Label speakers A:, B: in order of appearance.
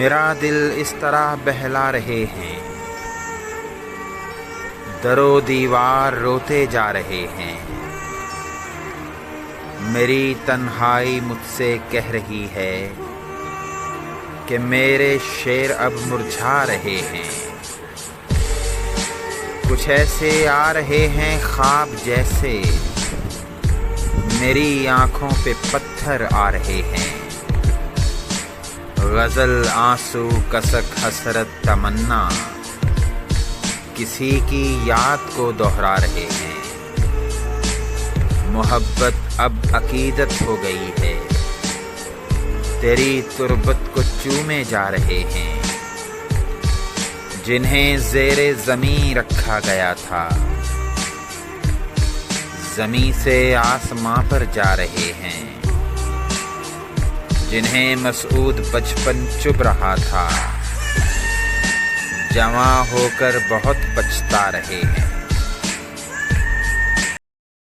A: मेरा दिल इस तरह बहला रहे हैं, दरो दीवार रोते जा रहे हैं। मेरी तन्हाई मुझसे कह रही है कि मेरे शेर अब मुरझा रहे हैं। कुछ ऐसे आ रहे हैं ख्वाब जैसे, मेरी आंखों पे पत्थर आ रहे हैं। गज़ल आंसू कसक हसरत तमन्ना किसी की याद को दोहरा रहे हैं। मोहब्बत अब अकीदत हो गई है, तेरी तुरबत को चूमे जा रहे हैं। जिन्हें ज़ेरे ज़मीं रखा गया था, ज़मीं से आसमां पर जा रहे हैं। जिन्हें मसऊद बचपन चुभ रहा था, जवां होकर बहुत पछता रहे हैं।